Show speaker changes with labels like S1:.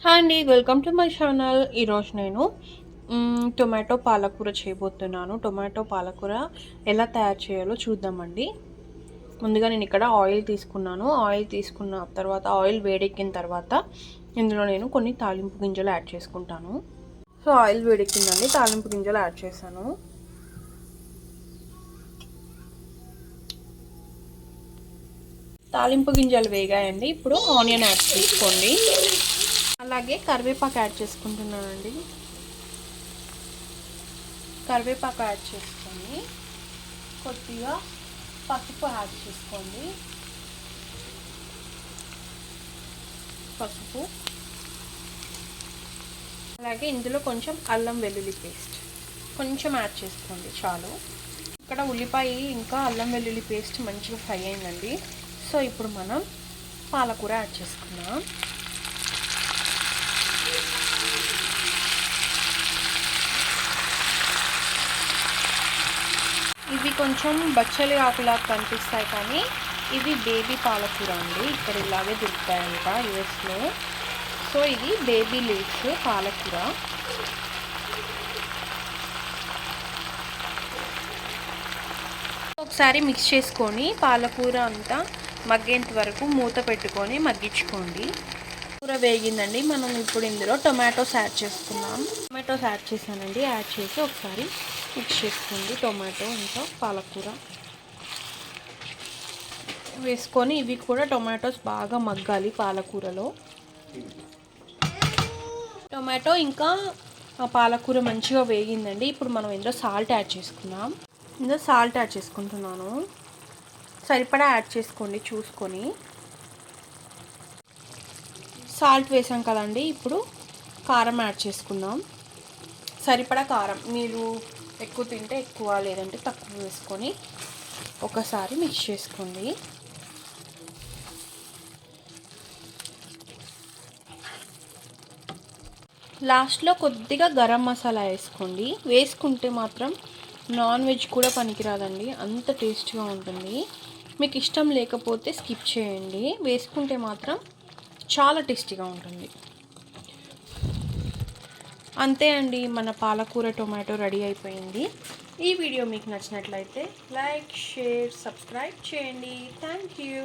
S1: Hi అండి, welcome to my channel. ఈరోజు నేను టొమాటో పాలకూర చేయబోతున్నాను. టొమాటో పాలకూర ఎలా తయారు చేయాలో చూద్దామండి. ముందుగా నేను ఇక్కడ ఆయిల్ తీసుకున్నాను. ఆయిల్ తీసుకున్న తర్వాత ఆయిల్ వేడెక్కిన తర్వాత ఇందులో నేను కొన్ని తాలింపు గింజలు యాడ్ చేసుకుంటాను. సో ఆయిల్ వేడెక్కిందండి, తాలింపు గింజలు యాడ్ చేశాను. తాలింపు గింజలు వేగాయండి. ఇప్పుడు ఆనియన్ యాడ్ చేసుకోండి. అలాగే కరివేపాకు యాడ్ చేసుకుంటున్నానండి. కరివేపాకు యాడ్ చేసుకొని కొద్దిగా పసుపు యాడ్ చేసుకోండి. పసుపు అలాగే ఇందులో కొంచెం అల్లం వెల్లుల్లి పేస్ట్ కొంచెం యాడ్ చేసుకోండి చాలు. ఇక్కడ ఉల్లిపాయ ఇంకా అల్లం వెల్లుల్లి పేస్ట్ మంచిగా ఫ్రై అయిందండి. సో ఇప్పుడు మనం పాలకూర యాడ్ చేసుకుందాం. ఇవి కొంచెం బచ్చలి ఆకులా కనిపిస్తాయి, కానీ ఇవి బేబీ పాలకూర అండి. ఇక్కడ ఇలాగే దొరుకుతాయంట యూఎస్లో. సో ఇది బేబీ లీవ్స్ పాలకూర. ఒకసారి మిక్స్ చేసుకొని పాలకూర అంతా మగ్గేంత వరకు మూత పెట్టుకొని మగ్గించుకోండి. కూర వేగిందండి. మనం ఇప్పుడు ఇందులో టొమాటోస్ యాడ్ చేసుకుందాం. టొమాటోస్ యాడ్ చేశానండి. యాడ్ చేసి ఒకసారి మిక్స్ చేసుకోండి. టొమాటో ఇంకా పాలకూర వేసుకొని ఇవి కూడా టొమాటోస్ బాగా మగ్గాలి పాలకూరలో. టొమాటో ఇంకా పాలకూర మంచిగా వేగిందండి. ఇప్పుడు మనం ఇందులో సాల్ట్ యాడ్ చేసుకుందాం. ఇందులో సాల్ట్ యాడ్ చేసుకుంటున్నాను. సరిపడా యాడ్ చేసుకోండి చూసుకొని. సాల్ట్ వేసాం కదండి, ఇప్పుడు కారం యాడ్ చేసుకుందాం. సరిపడా కారం, మీరు ఎక్కువ తింటే ఎక్కువ లేదంటే తక్కువ వేసుకొని ఒకసారి మిక్స్ చేసుకోండి. లాస్ట్లో కొద్దిగా గరం మసాలా వేసుకోండి. వేసుకుంటే మాత్రం నాన్ వెజ్ కూడా పనికిరాదండి, అంత టేస్ట్గా ఉంటుంది. మీకు ఇష్టం లేకపోతే స్కిప్ చేయండి. వేసుకుంటే మాత్రం చాలా టేస్టీగా ఉంటుంది. అంతే అండి, మన పాలకూర టొమాటో రెడీ అయిపోయింది. ఈ వీడియో మీకు నచ్చినట్లయితే లైక్, షేర్, సబ్స్క్రైబ్ చేయండి. Thank you.